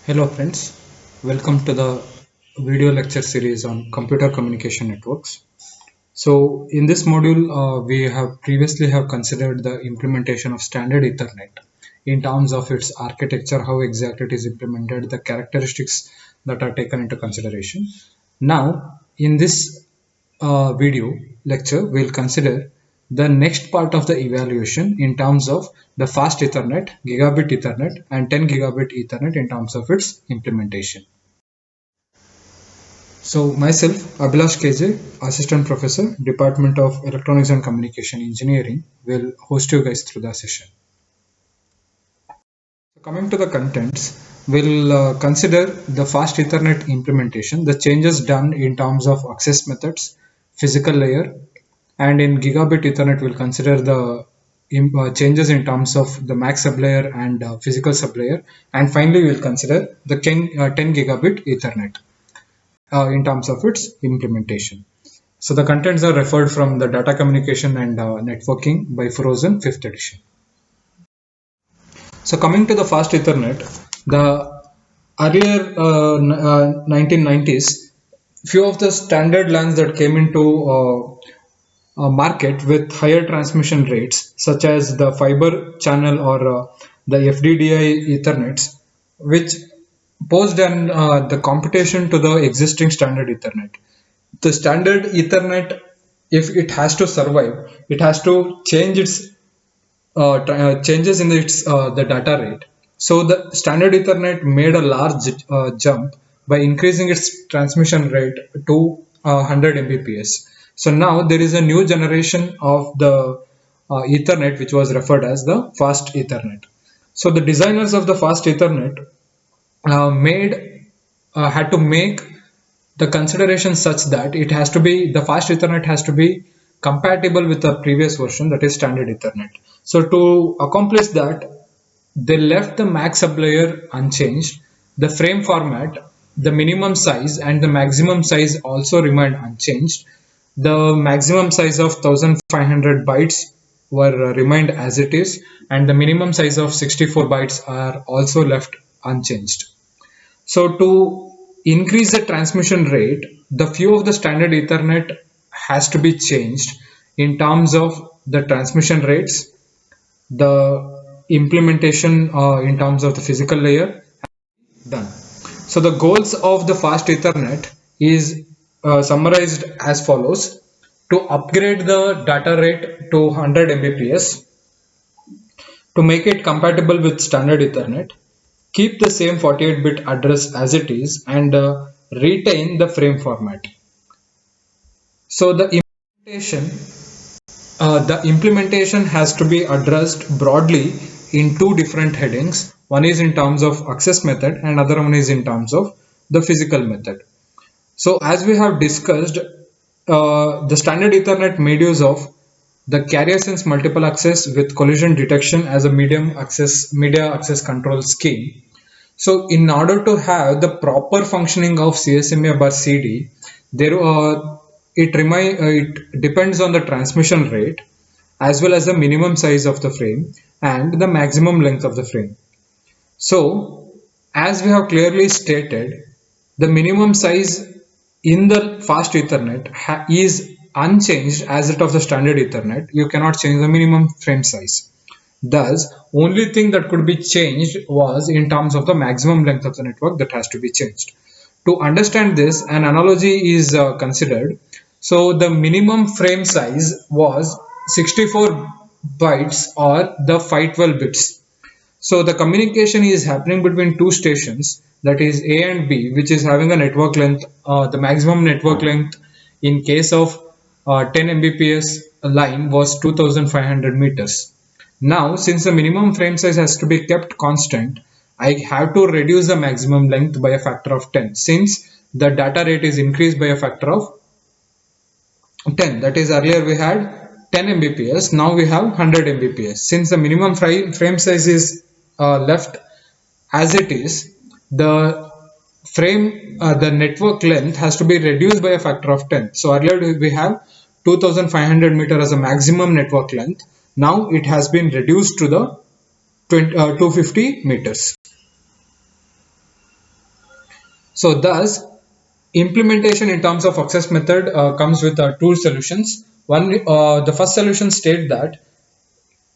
Hello friends, welcome to the video lecture series on computer communication networks. So in this module, we have previously have considered the implementation of standard Ethernet in terms of its architecture, how exactly it is implemented, the characteristics that are taken into consideration. Now in this video lecture, we'll consider the next part of the evaluation in terms of the fast Ethernet, gigabit Ethernet and 10 gigabit Ethernet in terms of its implementation. So myself, Abhilash KJ, Assistant Professor, Department of Electronics and Communication Engineering, will host you guys through the session. So coming to the contents, we'll consider the fast Ethernet implementation, the changes done in terms of access methods, physical layer, and in gigabit Ethernet, we'll consider the changes in terms of the MAC sublayer and physical sublayer, and finally, we'll consider the 10 gigabit Ethernet in terms of its implementation. So the contents are referred from the Data Communication and Networking by Frozen 5th edition. So coming to the fast Ethernet, the earlier 1990s, few of the standard LANs that came into market with higher transmission rates, such as the fiber channel or the FDDI Ethernets, which posed the competition to the existing standard Ethernet. The standard Ethernet, if it has to survive, it has to change its changes in its the data rate. So the standard Ethernet made a large jump by increasing its transmission rate to 100 Mbps. So now there is a new generation of the Ethernet which was referred as the fast Ethernet. So the designers of the fast Ethernet had to make the consideration such that it has to be the fast Ethernet has to be compatible with the previous version, that is standard Ethernet. So to accomplish that, they left the MAC sublayer unchanged, the frame format, the minimum size and the maximum size also remained unchanged. The maximum size of 1500 bytes were remained as it is, and the minimum size of 64 bytes are also left unchanged. So to increase the transmission rate, the few of the standard Ethernet has to be changed in terms of the transmission rates, the implementation in terms of the physical layer done. So the goals of the fast Ethernet is summarized as follows: to upgrade the data rate to 100 Mbps, to make it compatible with standard Ethernet, keep the same 48-bit address as it is, and retain the frame format. So the implementation has to be addressed broadly in two different headings. One is in terms of access method and other one is in terms of the physical method. So as we have discussed, the standard Ethernet made use of the carrier sense multiple access with collision detection as a media access control scheme. So in order to have the proper functioning of CSMA bar CD, it depends on the transmission rate as well as the minimum size of the frame and the maximum length of the frame. So as we have clearly stated, the minimum size in the fast Ethernet is unchanged as it of the standard Ethernet. You cannot change the minimum frame size. Thus, only thing that could be changed was in terms of the maximum length of the network that has to be changed. To understand this, an analogy is considered. So the minimum frame size was 64 bytes or the 512 bits. So the communication is happening between two stations, that is A and B, which is having a network length, the maximum network length in case of 10 Mbps line was 2500 meters. Now, since the minimum frame size has to be kept constant, I have to reduce the maximum length by a factor of 10, since the data rate is increased by a factor of 10. That is, earlier we had 10 Mbps, now we have 100 Mbps. Since the minimum frame size is left as it is, the the network length has to be reduced by a factor of 10. So earlier we have 2500 meter as a maximum network length. Now it has been reduced to the 250 meters. So thus, implementation in terms of access method comes with two solutions. The first solution state that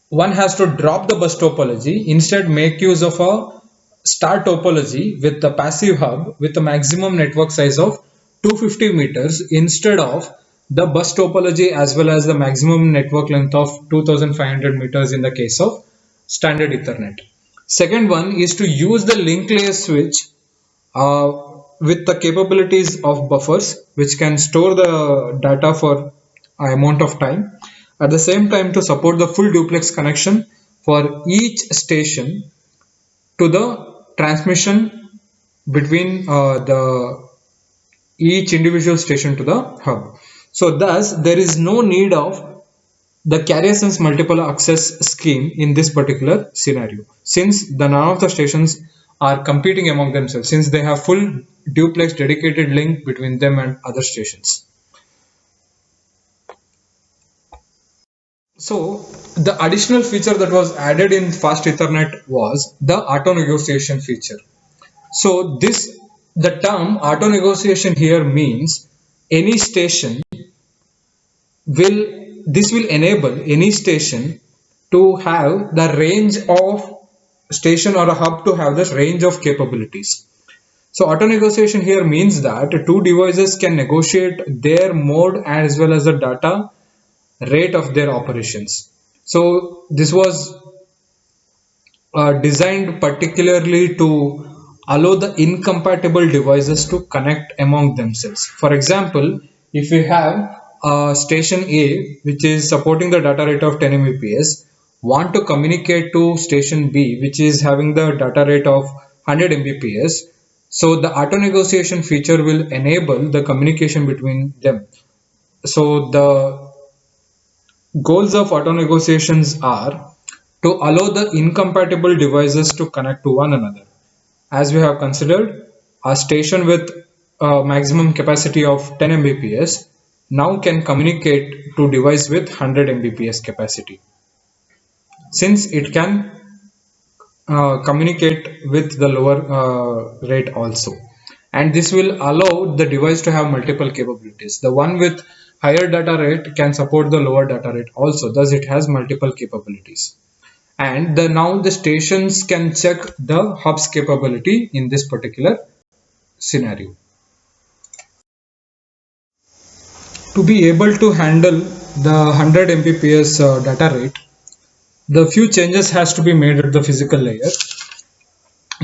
one has to drop the bus topology, instead make use of a star topology with the passive hub with a maximum network size of 250 meters instead of the bus topology as well as the maximum network length of 2500 meters in the case of standard Ethernet. Second one is to use the link layer switch with the capabilities of buffers which can store the data for an amount of time. At the same time, to support the full duplex connection for each station to the transmission between the each individual station to the hub. So thus there is no need of the carrier sense multiple access scheme in this particular scenario, since the none of the stations are competing among themselves, since they have full duplex dedicated link between them and other stations. So the additional feature that was added in fast Ethernet was the auto negotiation feature. So the term auto negotiation here means any station will this will enable any station to have the range of station or a hub to have this range of capabilities. So auto negotiation here means that two devices can negotiate their mode as well as the data rate of their operations. So this was designed particularly to allow the incompatible devices to connect among themselves. For example, if we have station A which is supporting the data rate of 10 Mbps want to communicate to station B which is having the data rate of 100 Mbps, so the auto negotiation feature will enable the communication between them. So the goals of auto negotiations are to allow the incompatible devices to connect to one another. As we have considered, a station with a maximum capacity of 10 Mbps now can communicate to device with 100 Mbps capacity, since it can communicate with the lower rate also. And this will allow the device to have multiple capabilities. The one with higher data rate can support the lower data rate also, thus it has multiple capabilities. And now the stations can check the hub's capability in this particular scenario. To be able to handle the 100 Mbps data rate, the few changes has to be made at the physical layer.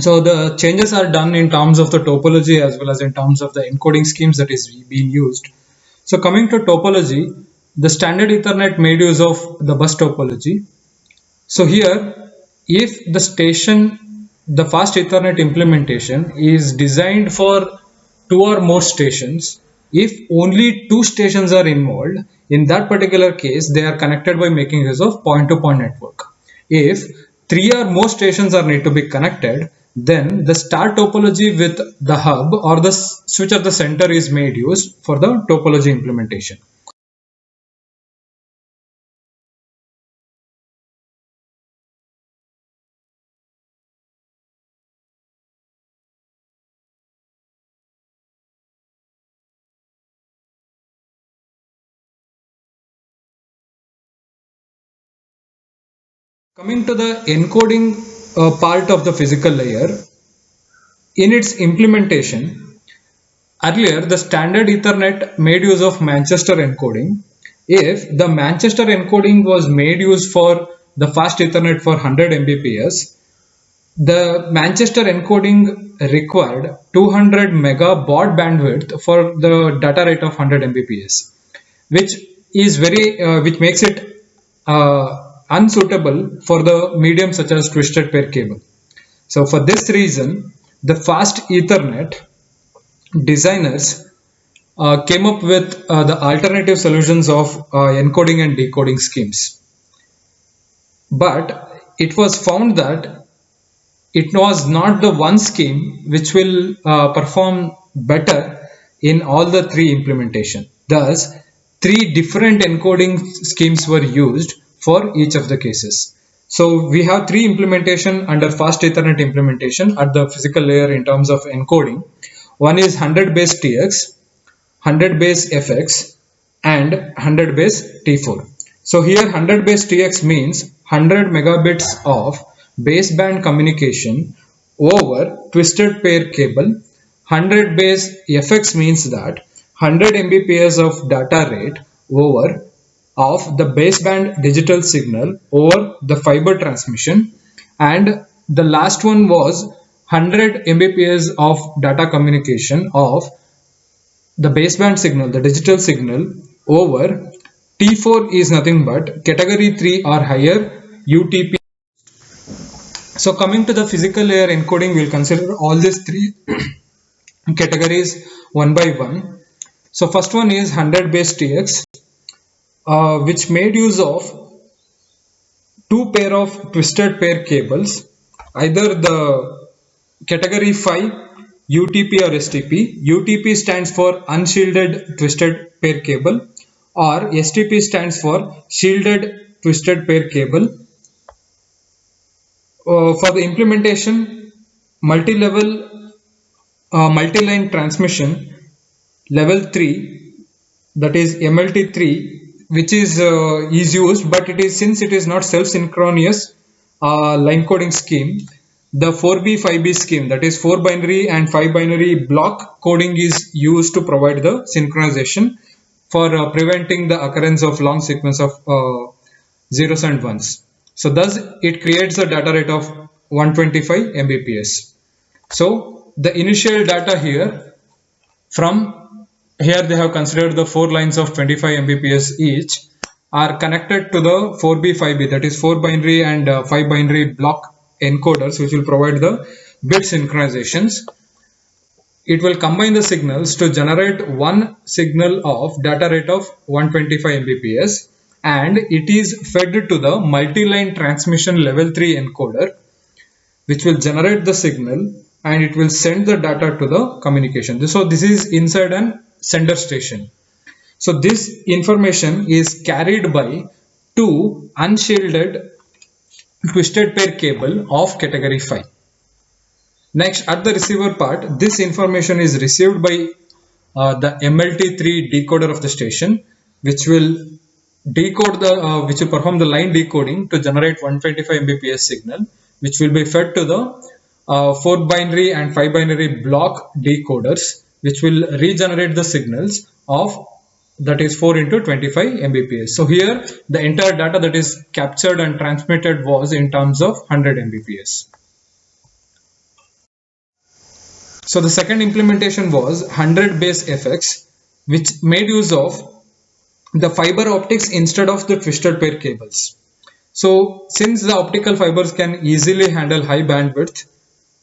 So the changes are done in terms of the topology as well as in terms of the encoding schemes that is being used. So coming to topology, the standard Ethernet made use of the bus topology. So here, if the fast Ethernet implementation is designed for two or more stations, if only two stations are involved, in that particular case, they are connected by making use of point-to-point network. If three or more stations are need to be connected, then the star topology with the hub or the switch at the center is made use for the topology implementation. Coming to the encoding part of the physical layer, in its implementation, earlier the standard Ethernet made use of Manchester encoding. If the Manchester encoding was made use for the fast Ethernet for 100 Mbps, the Manchester encoding required 200 mega baud bandwidth for the data rate of 100 Mbps, which is which makes it unsuitable for the medium such as twisted pair cable. So for this reason, the fast Ethernet designers came up with the alternative solutions of encoding and decoding schemes. But it was found that it was not the one scheme which will perform better in all the three implementation. Thus, three different encoding schemes were used for each of the cases. So we have three implementation under fast Ethernet implementation at the physical layer in terms of encoding. One is 100 base TX, 100 base FX, and 100 base T4. So here 100 base TX means 100 megabits of baseband communication over twisted pair cable. 100 base FX means that 100 Mbps of data rate over of the baseband digital signal over the fiber transmission, and the last one was 100 Mbps of data communication of the baseband signal, the digital signal over T4 is nothing but category 3 or higher UTP. So coming to the physical layer encoding, we'll consider all these three categories one by one. So first one is 100 base TX, which made use of two pair of twisted pair cables, either the category 5 UTP or STP. UTP stands for unshielded twisted pair cable, or STP stands for shielded twisted pair cable. For the implementation, multi-level multi-line transmission level 3, that is MLT3, which is used, but it is, since it is not self-synchronous line coding scheme, the 4B 5B scheme, that is 4 binary and 5 binary block coding, is used to provide the synchronization for preventing the occurrence of long sequence of zeros and ones. So thus it creates a data rate of 125 Mbps. So the initial data here, from here they have considered the 4 lines of 25 Mbps each are connected to the 4B 5B, that is 4 binary and 5 binary block encoders, which will provide the bit synchronizations. It will combine the signals to generate one signal of data rate of 125 Mbps, and it is fed to the multi-line transmission level 3 encoder, which will generate the signal and it will send the data to the communication. So this is inside an sender station. So this information is carried by two unshielded twisted pair cable of category 5. Next, at the receiver part, this information is received by the MLT3 decoder of the station, which will decode the which will perform the line decoding to generate 125 Mbps signal, which will be fed to the 4 binary and 5 binary block decoders, which will regenerate the signals of, that is 4 into 25 Mbps. So here the entire data that is captured and transmitted was in terms of 100 Mbps. So the second implementation was 100 base FX, which made use of the fiber optics instead of the twisted pair cables. So since the optical fibers can easily handle high bandwidth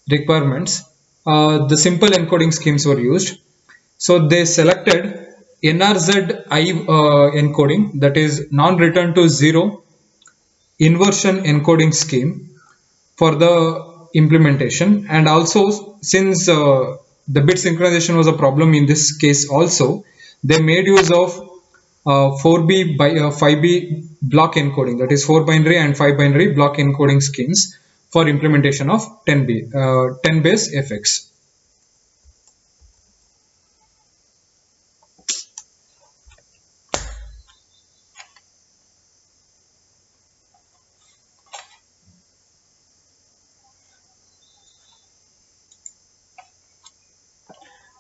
requirements, the simple encoding schemes were used. So they selected NRZ-I encoding, that is non-return to zero inversion encoding scheme for the implementation. And also, since the bit synchronization was a problem in this case also, they made use of 4B by 5B block encoding, that is 4 binary and 5 binary block encoding schemes for implementation of 10 base FX.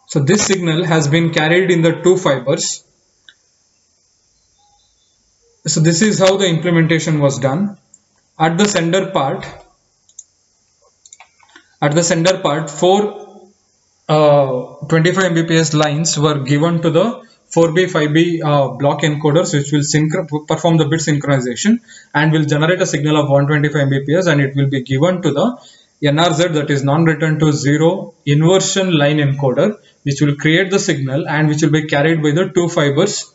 So this signal has been carried in the two fibers. So this is how the implementation was done. At the sender part, four 25 Mbps lines were given to the 4B 5B block encoders, which will perform the bit synchronization and will generate a signal of 125 Mbps, and it will be given to the NRZ, that is non-return to zero inversion line encoder, which will create the signal and which will be carried by the two fibers.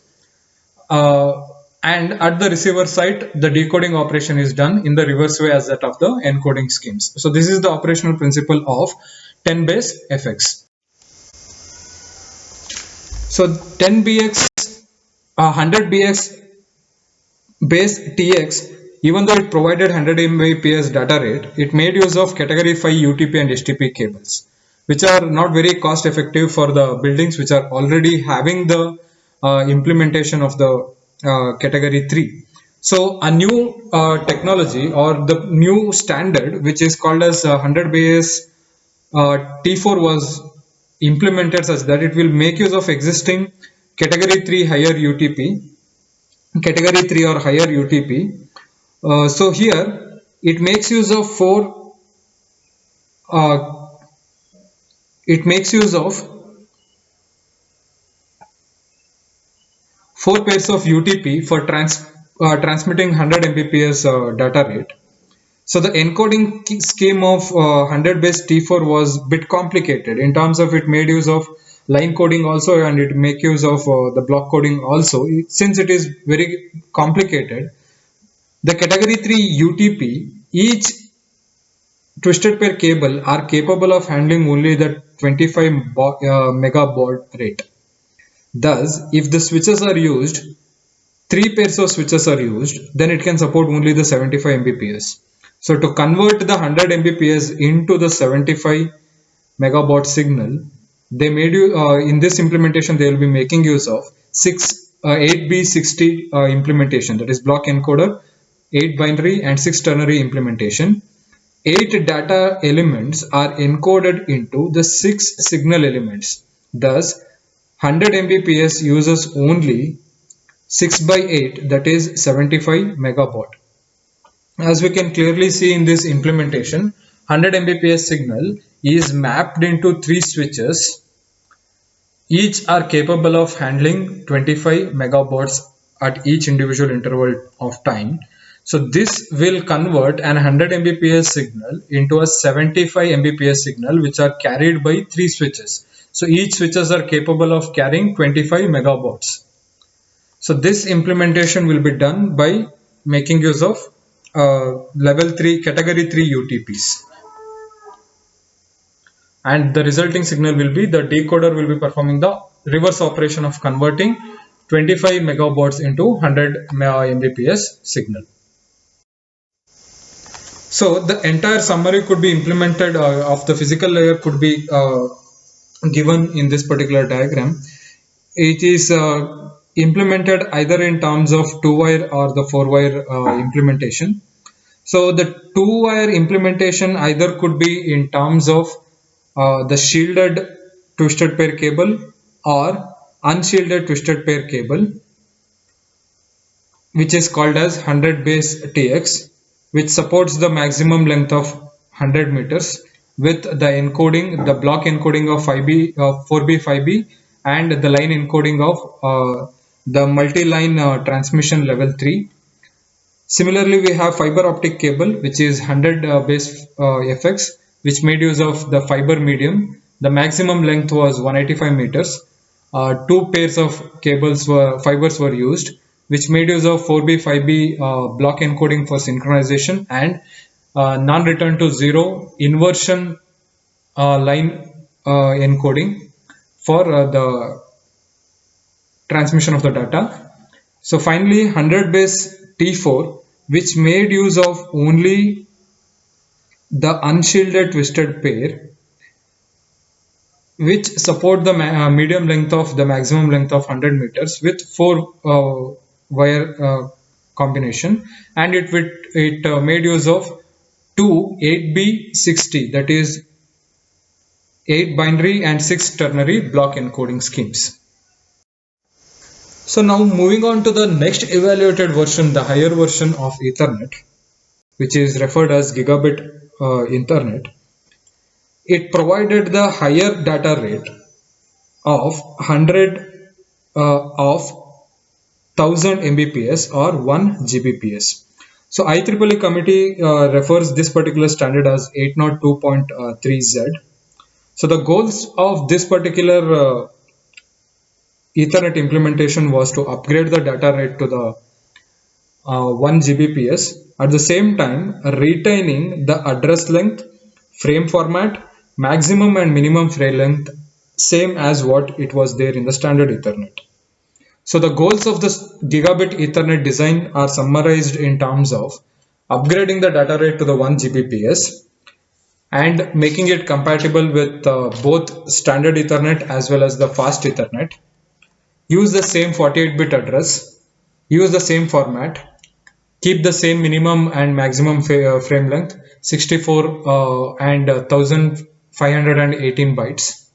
And at the receiver side, the decoding operation is done in the reverse way as that of the encoding schemes. So this is the operational principle of 10 base FX. So 10BX, 100BX base TX, even though it provided 100 Mbps data rate, it made use of category 5 UTP and STP cables. which are not very cost effective for the buildings which are already having the implementation of the category 3. So a new technology or the new standard which is called as 100 base T4 was implemented such that it will make use of existing category 3 higher UTP, category 3 or higher UTP. So here it makes use of uh, it makes use of 4 pairs of UTP for transmitting 100 Mbps data rate. So the encoding scheme of 100 base T4 was bit complicated in terms of it made use of line coding also, and it make use of the block coding also. Since it is very complicated, the category 3 UTP, each twisted pair cable are capable of handling only the 25 megabaud rate. Thus, if the switches are used, 3 pairs of switches are used, then it can support only the 75 Mbps. So to convert the 100 Mbps into the 75 megabaud signal, they made you in this implementation they will be making use of 8B60 implementation, that is block encoder, 8 binary and 6 ternary implementation. 8 data elements are encoded into the 6 signal elements. Thus, 100 Mbps uses only 6 by 8, that is 75 megabaud. As we can clearly see in this implementation, 100 Mbps signal is mapped into 3 switches. Each are capable of handling 25 megabauds at each individual interval of time. So this will convert an 100 Mbps signal into a 75 Mbps signal, which are carried by 3 switches. So each switches are capable of carrying 25 megabauds. So this implementation will be done by making use of level 3 category 3 UTPs, and the resulting signal will be the decoder will be performing the reverse operation of converting 25 megabauds into 100 Mbps signal. So the entire summary could be implemented of the physical layer could be given in this particular diagram. It is implemented either in terms of 2-wire or the 4-wire implementation. So the 2-wire implementation either could be in terms of the shielded twisted pair cable or unshielded twisted pair cable, which is called as 100 base TX, which supports the maximum length of 100 meters with the encoding, the block encoding of 5B, 4B, 5B, and the line encoding of the multi-line transmission level 3. Similarly, we have fiber optic cable, which is 100 base FX, which made use of the fiber medium. The maximum length was 185 meters. 2 pairs of fibers were used, which made use of 4B, 5B block encoding for synchronization and non-return to zero inversion line encoding for the transmission of the data. So finally, 100 base T4, which made use of only the unshielded twisted pair, which support the medium length of the maximum length of 100 meters with 4 wire combination, and it made use of 8B60, that is 8 binary and 6 ternary block encoding schemes. So now moving on to the next evaluated version, the higher version of Ethernet, which is referred as gigabit Ethernet. It provided the higher data rate of 100 of 1000 Mbps or 1 Gbps. So IEEE committee refers this particular standard as 802.3Z. So the goals of this particular Ethernet implementation was to upgrade the data rate to the 1 Gbps, at the same time retaining the address length, frame format, maximum and minimum frame length same as what it was there in the standard Ethernet. So the goals of this gigabit Ethernet design are summarized in terms of upgrading the data rate to the 1 Gbps and making it compatible with both standard Ethernet as well as the fast Ethernet. Use the same 48-bit address, use the same format, keep the same minimum and maximum frame length 64 and 1518 bytes,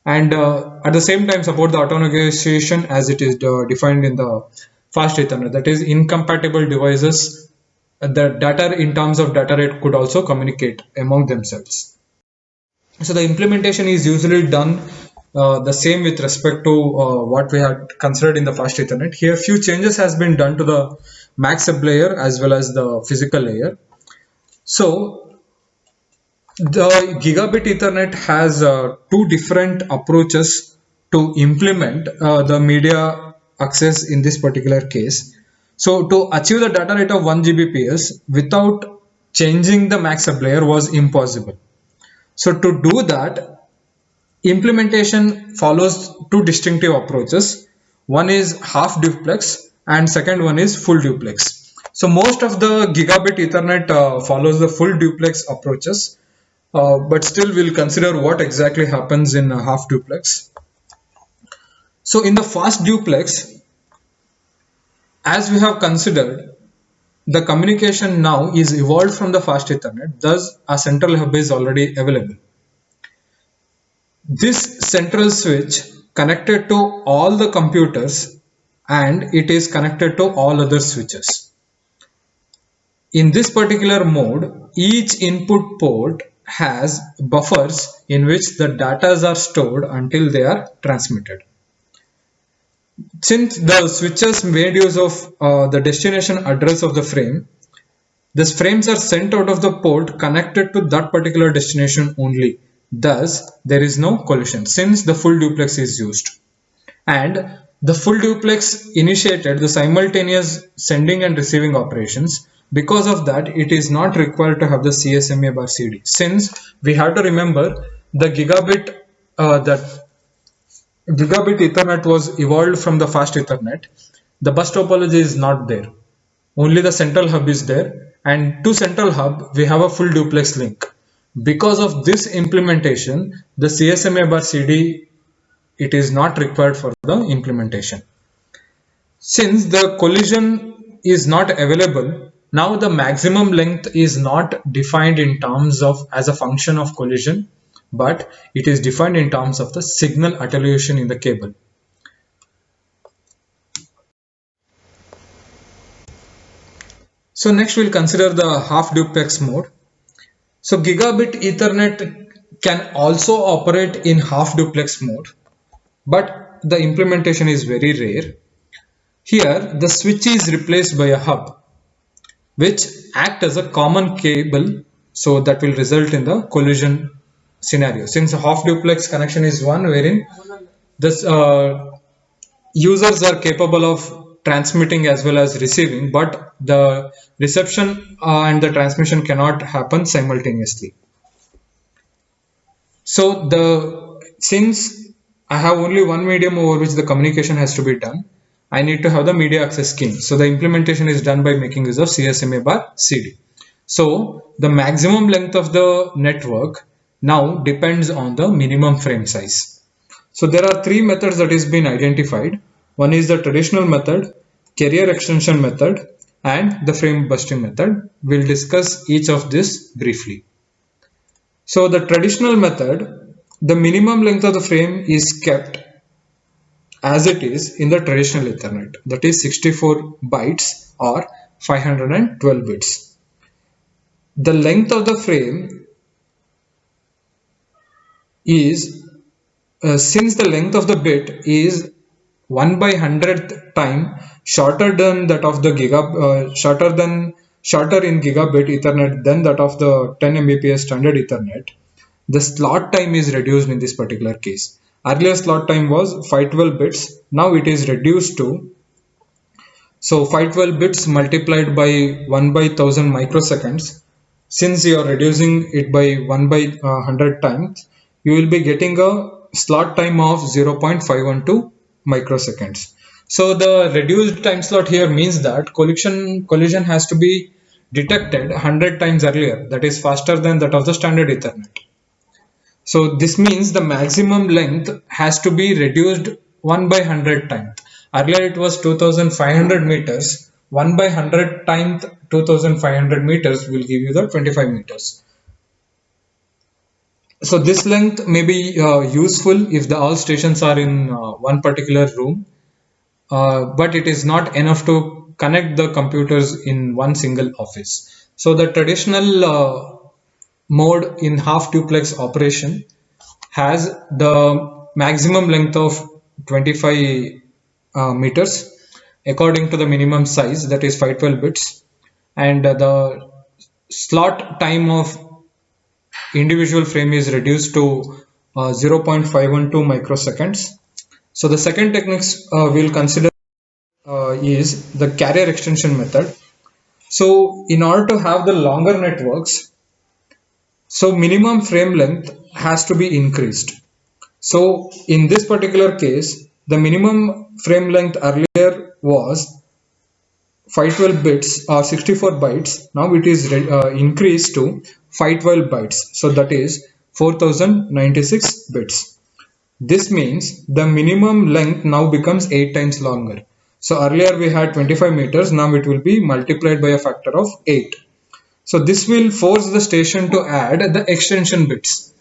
and at the same time support the auto negotiation as it is defined in the fast Ethernet. That is, incompatible devices, the data in terms of data rate could also communicate among themselves. So the implementation is usually done the same with respect to what we had considered in the fast Ethernet. Here few changes has been done to the max sub layer as well as the physical layer. So the gigabit Ethernet has two different approaches to implement the media access in this particular case. So to achieve the data rate of 1 Gbps without changing the max sub layer was impossible. So to do that, implementation follows two distinctive approaches. One is half duplex and second one is full duplex. So most of the gigabit Ethernet follows the full duplex approaches, but still we'll consider what exactly happens in half duplex. So in the fast duplex, as we have considered, the communication now is evolved from the fast Ethernet, thus a central hub is already available. This central switch connected to all the computers and it is connected to all other switches. In this particular mode, each input port has buffers in which the data are stored until they are transmitted. Since the switches made use of the destination address of the frame, these frames are sent out of the port connected to that particular destination only. Thus, there is no collision since the full duplex is used. And the full duplex initiated the simultaneous sending and receiving operations. Because of that, it is not required to have the CSMA bar CD. Since we have to remember the gigabit Ethernet was evolved from the fast Ethernet. The bus topology is not there. Only the central hub is there, and to central hub we have a full duplex link. Because of this implementation, the CSMA bar CD, it is not required for the implementation. Since the collision is not available, now the maximum length is not defined in terms of as a function of collision, but it is defined in terms of the signal attenuation in the cable. So next we'll consider the half duplex mode. So gigabit Ethernet can also operate in half duplex mode, but the implementation is very rare. Here the switch is replaced by a hub which act as a common cable, so that will result in the collision scenario. Since a half duplex connection is one wherein this users are capable of transmitting as well as receiving, but the reception and the transmission cannot happen simultaneously. So since I have only one medium over which the communication has to be done, I need to have the media access scheme. So the implementation is done by making use of CSMA bar CD. So the maximum length of the network now depends on the minimum frame size. So there are three methods that is been identified. One is the traditional method, carrier extension method, and the frame busting method. We'll discuss each of this briefly. So the traditional method, the minimum length of the frame is kept as it is in the traditional Ethernet, that is 64 bytes or 512 bits. The length of the frame is since the length of the bit is 1 by 100th time shorter than that of the shorter in gigabit Ethernet than that of the 10 Mbps standard Ethernet, the slot time is reduced in this particular case. Earlier slot time was 512 bits, now it is reduced to 512 bits multiplied by 1 by 1000 microseconds. Since you are reducing it by 1 by 100 times, you will be getting a slot time of 0.512 microseconds. So the reduced time slot here means that collision has to be detected 100 times earlier, that is faster than that of the standard Ethernet. So this means the maximum length has to be reduced 1 by 100 times. Earlier it was 2500 meters. 1 by 100 times 2500 meters will give you the 25 meters. So this length may be useful if the all stations are in one particular room, but it is not enough to connect the computers in one single office. So the traditional mode in half duplex operation has the maximum length of 25 meters according to the minimum size, that is 512 bits, and the slot time of individual frame is reduced to 0.512 microseconds. So the second techniques we'll consider is the carrier extension method. So in order to have the longer networks, so minimum frame length has to be increased. So in this particular case, the minimum frame length earlier was 512 bits or 64 bytes. Now it is increased to 512 bytes. So that is 4096 bits. This means the minimum length now becomes 8 times longer. So earlier we had 25 meters, now it will be multiplied by a factor of 8. So this will force the station to add the extension bits.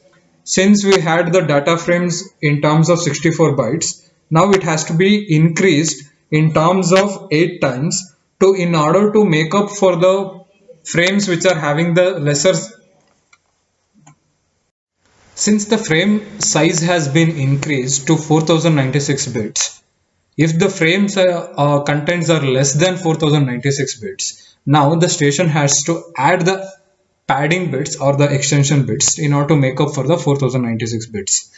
Since we had the data frames in terms of 64 bytes, now it has to be increased in terms of 8 times to in order to make up for the frames which are having the lesser. Since the frame size has been increased to 4096 bits, if the frames contents are less than 4096 bits, now the station has to add the padding bits or the extension bits in order to make up for the 4096 bits.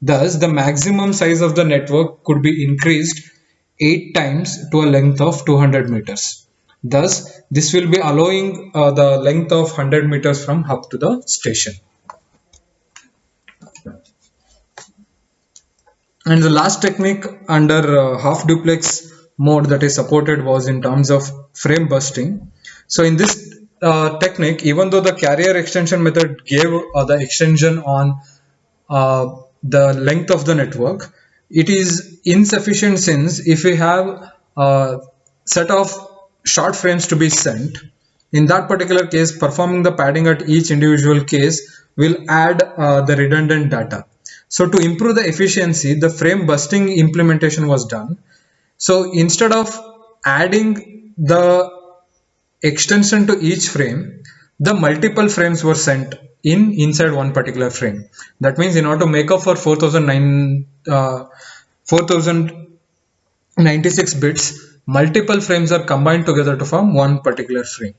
Thus, the maximum size of the network could be increased 8 times to a length of 200 meters. Thus, this will be allowing the length of 100 meters from hub to the station. And the last technique under half duplex mode that is supported was in terms of frame bursting. So in this technique, even though the carrier extension method gave the extension on the length of the network, it is insufficient since if we have a set of short frames to be sent, in that particular case, performing the padding at each individual case will add the redundant data. So to improve the efficiency, the frame busting implementation was done. So instead of adding the extension to each frame, the multiple frames were sent inside one particular frame. That means in order to make up for 4096 bits, multiple frames are combined together to form one particular frame.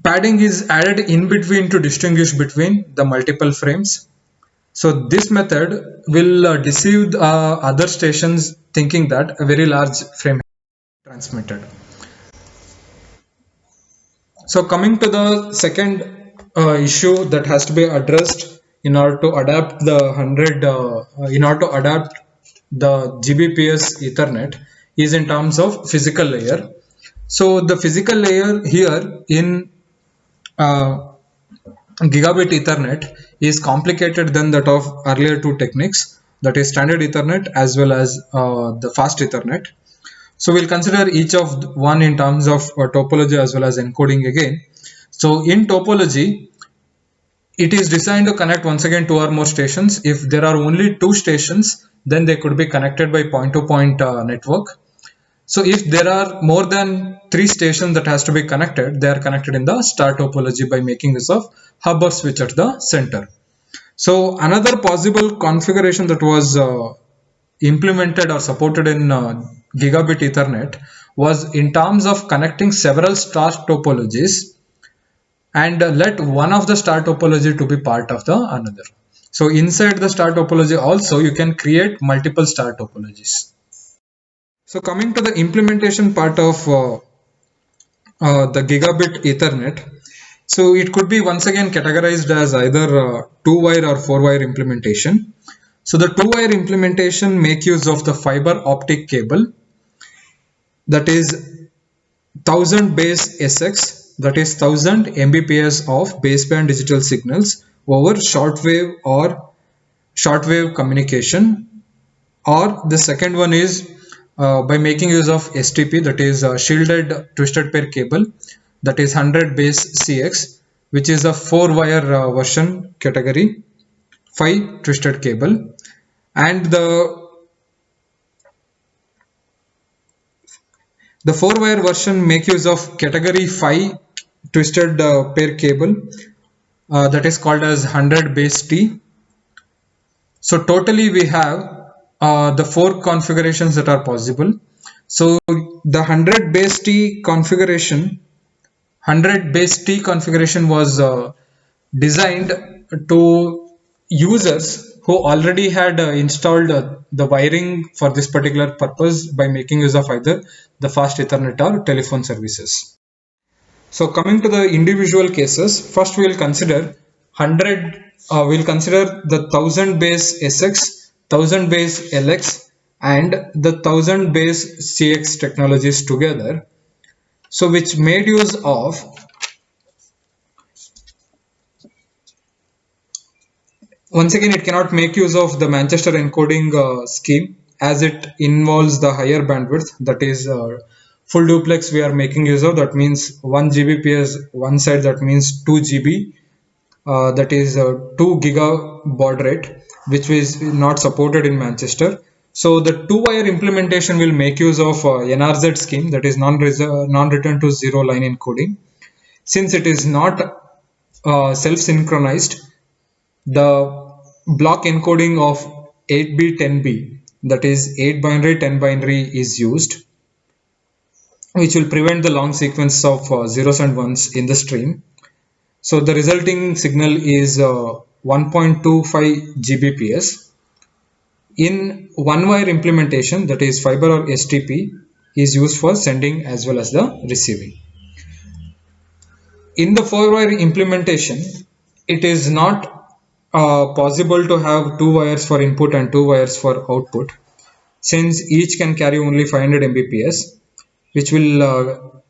Padding is added in between to distinguish between the multiple frames. So this method will deceive other stations thinking that a very large frame transmitted. So coming to the second issue that has to be addressed in order to adapt the 100, in order to adapt the GBPS Ethernet is in terms of physical layer. So the physical layer here in Gigabit Ethernet is complicated than that of earlier two techniques, that is standard Ethernet as well as the fast Ethernet. So we'll consider each of one in terms of topology as well as encoding again. So in topology, it is designed to connect once again two or more stations. If there are only two stations, then they could be connected by point-to-point network. So if there are more than three stations that has to be connected, they are connected in the star topology by making use of hub or switch at the center. So another possible configuration that was implemented or supported in Gigabit Ethernet was in terms of connecting several star topologies and let one of the star topology to be part of the another. So inside the star topology also you can create multiple star topologies. So coming to the implementation part of the Gigabit Ethernet, so it could be once again categorized as either 2-wire or 4-wire implementation. So the 2-wire implementation make use of the fiber optic cable, that is 1000 base SX, that is 1000 Mbps of baseband digital signals over shortwave communication. Or the second one is by making use of STP, that is shielded twisted pair cable, that is 100 base CX, which is a 4-wire version category 5 twisted cable. And the 4-wire version make use of category 5 twisted pair cable, that is called as 100 base T. So totally we have the 4 configurations that are possible. So the 100 base T configuration was designed to users who already had installed the wiring for this particular purpose by making use of either the fast Ethernet or telephone services. So coming to the individual cases, first we will consider 100. We'll consider the 1000 base SX, 1000 base LX, and the 1000 base CX technologies together. So which made use of once again, it cannot make use of the Manchester encoding scheme as it involves the higher bandwidth, that is full duplex we are making use of, that means 1 Gbps one side, that means 2 GB, that is 2 giga baud rate, which is not supported in Manchester. So the 2-wire implementation will make use of NRZ scheme, that is non-return to zero line encoding. Since it is not self-synchronized, the block encoding of 8B 10B, that is 8 binary 10 binary, is used, which will prevent the long sequence of zeros and ones in the stream. So the resulting signal is 1.25 Gbps. In one wire implementation, that is fiber or STP, is used for sending as well as the receiving. In the 4-wire implementation, it is not possible to have 2 wires for input and 2 wires for output, since each can carry only 500 Mbps, which will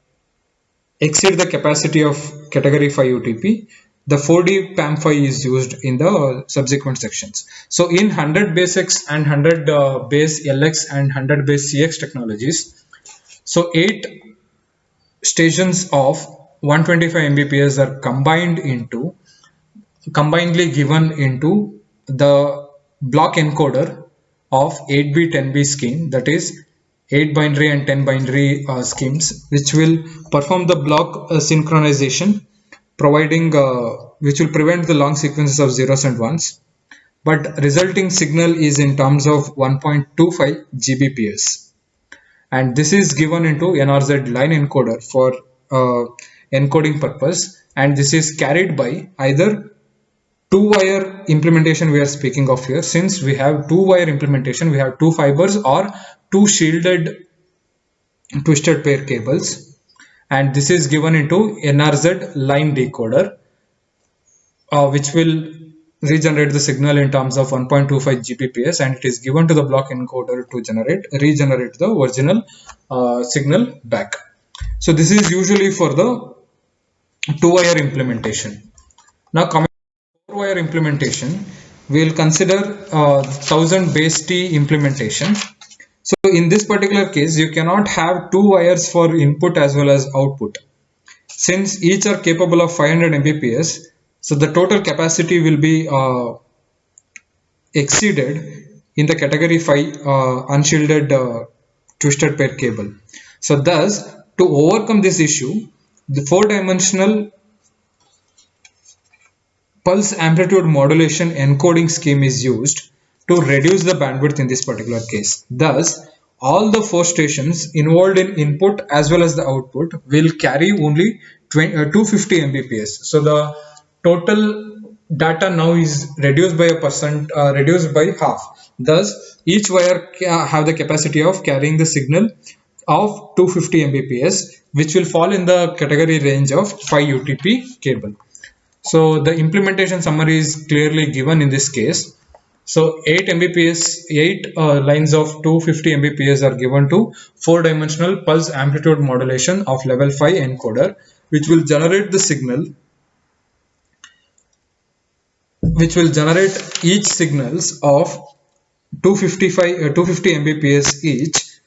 exceed the capacity of category 5 UTP. The 4D PAM5 is used in the subsequent sections. So in 100 base X and 100 base LX and 100 base CX technologies, so 8 stations of 125 Mbps are combinedly given into the block encoder of 8B 10B scheme, that is 8 binary and 10 binary schemes, which will perform the block synchronization, providing which will prevent the long sequences of zeros and ones, but resulting signal is in terms of 1.25 Gbps, and this is given into NRZ line encoder for encoding purpose, and this is carried by either 2-wire implementation we are speaking of here. Since we have 2-wire implementation, we have 2 fibers or 2 shielded twisted pair cables, and this is given into NRZ line decoder, which will regenerate the signal in terms of 1.25 Gbps, and it is given to the block encoder to regenerate the original signal back. So this is usually for the 2-wire implementation. Now coming to 4-wire implementation, we will consider 1000 base T implementation. So in this particular case, you cannot have 2 wires for input as well as output. Since each are capable of 500 Mbps, so the total capacity will be exceeded in the category 5 unshielded twisted pair cable. So thus, to overcome this issue, the 4-dimensional pulse amplitude modulation encoding scheme is used to reduce the bandwidth in this particular case. Thus, all the 4 stations involved in input as well as the output will carry only 250 Mbps. So the total data now is reduced by reduced by half. Thus, each wire have the capacity of carrying the signal of 250 Mbps, which will fall in the category range of 5 UTP cable. So the implementation summary is clearly given in this case. So 8 Mbps, 8 lines of 250 Mbps are given to 4-dimensional pulse amplitude modulation of level 5 encoder, which will generate the signal, which will generate each signals of 250 Mbps each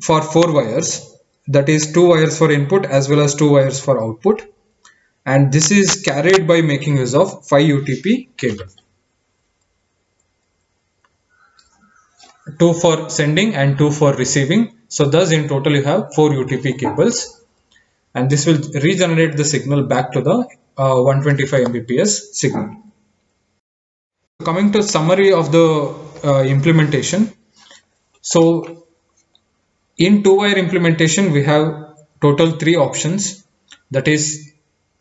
for 4 wires, that is 2 wires for input as well as 2 wires for output, and this is carried by making use of 5 UTP cable, 2 for sending and 2 for receiving. So thus in total you have 4 UTP cables, and this will regenerate the signal back to the 125 Mbps signal. Coming to summary of the implementation. So in 2-wire implementation, we have total 3 options, that is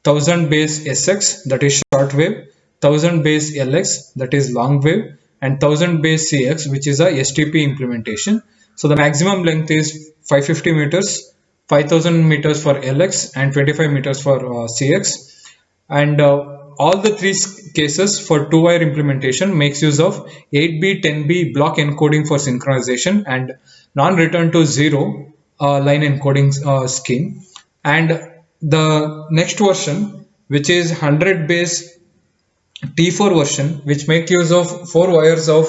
1000 base SX, that is short wave, 1000 base LX, that is long wave, and 1000 base CX, which is a STP implementation. So the maximum length is 550 meters, 5000 meters for LX, and 25 meters for CX. And all the three cases for 2-wire implementation makes use of 8B 10B block encoding for synchronization and non-return to zero line encoding scheme. And the next version, which is 100 base T4 version, which make use of 4 wires of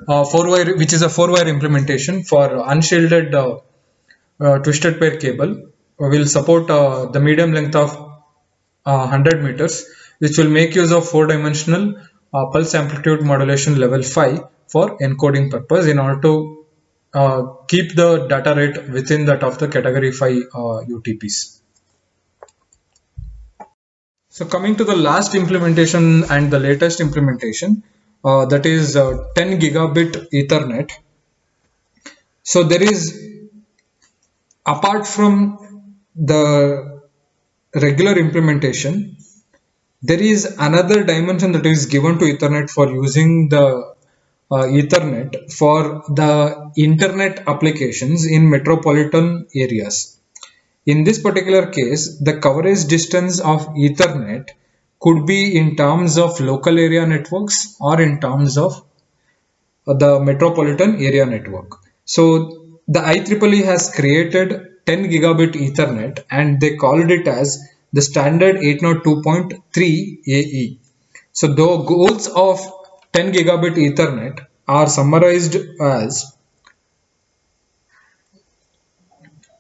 4-wire, which is a 4-wire implementation for unshielded twisted pair cable, will support the medium length of 100 meters, which will make use of 4-dimensional pulse amplitude modulation level 5 for encoding purpose in order to keep the data rate within that of the category 5 UTPs. So coming to the last implementation and the latest implementation, that is 10 gigabit Ethernet. So there is, apart from the regular implementation, there is another dimension that is given to Ethernet for using the Ethernet for the internet applications in metropolitan areas. In this particular case, the coverage distance of Ethernet could be in terms of local area networks or in terms of the metropolitan area network. So the IEEE has created 10 gigabit Ethernet and they called it as the standard 802.3 AE. So the goals of 10 gigabit Ethernet are summarized as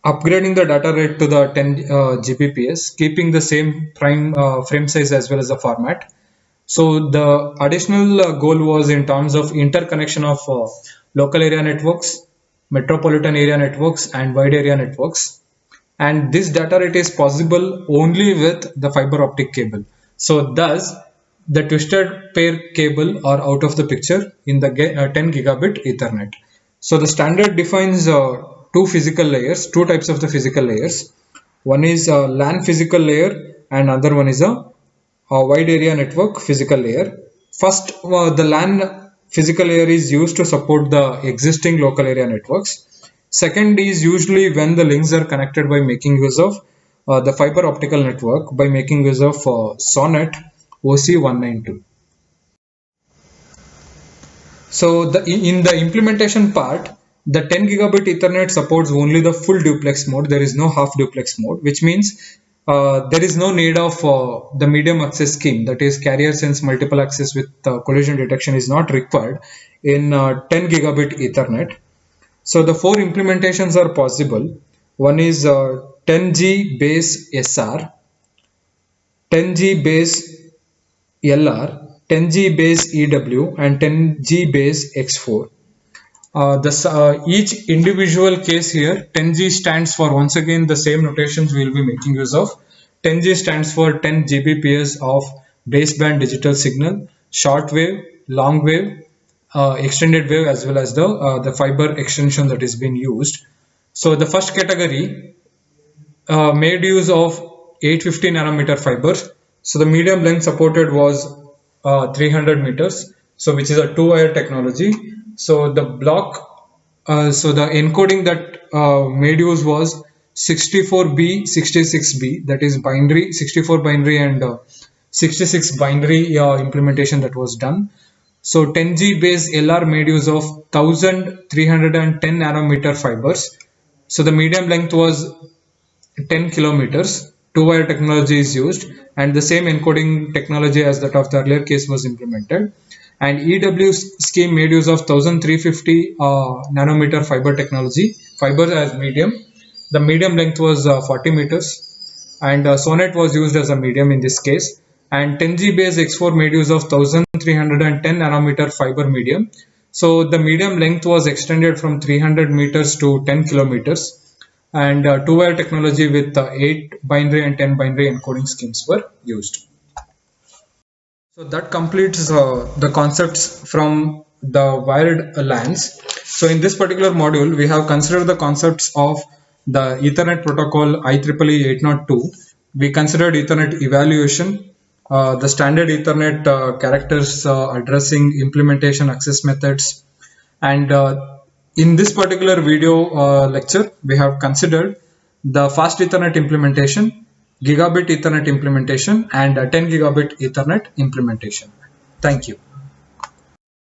upgrading the data rate to the 10 Gbps, keeping the same frame size as well as the format. So the additional goal was in terms of interconnection of local area networks, metropolitan area networks, and wide area networks. And this data rate is possible only with the fiber optic cable. So thus the twisted pair cable are out of the picture in the 10 gigabit Ethernet. So the standard defines two physical layers, two types of the physical layers. One is a LAN physical layer and other one is a wide area network physical layer. First, the LAN physical layer is used to support the existing local area networks. Second is usually when the links are connected by making use of the fiber optical network by making use of SONET OC192. So in the implementation part, the 10 gigabit Ethernet supports only the full duplex mode. There is no half duplex mode, which means there is no need of the medium access scheme, that is carrier sense multiple access with collision detection is not required in 10 gigabit Ethernet. So the 4 implementations are possible. One is 10G base SR, 10G base LR, 10G base EW, and 10G base X4. Each individual case here, 10G stands for, once again the same notations we will be making use of. 10G stands for 10 Gbps of baseband digital signal, short wave, long wave, extended wave, as well as the fiber extension that is being used. So the first category made use of 850 nanometer fibers. So the medium length supported was 300 meters, so which is a 2-wire technology. So the block, so the encoding that made use was 64B, 66B, that is binary, 64 binary and 66 binary implementation that was done. So 10G base LR made use of 1310 nanometer fibers. So the medium length was 10 kilometers. Two-wire technology is used, and the same encoding technology as that of the earlier case was implemented. And EW scheme made use of 1350 nanometer fiber technology, fiber as medium. The medium length was 40 meters, and Sonnet was used as a medium in this case. And 10G base X4 made use of 1310 nanometer fiber medium. So the medium length was extended from 300 meters to 10 kilometers, and two-wire technology with 8 binary and 10 binary encoding schemes were used. So that completes the concepts from the wired LANs. So in this particular module, we have considered the concepts of the Ethernet protocol IEEE 802. We considered Ethernet evaluation, the standard Ethernet characters addressing implementation access methods, and in this particular video lecture, we have considered the fast Ethernet implementation, gigabit Ethernet implementation, and 10 gigabit Ethernet implementation. Thank you.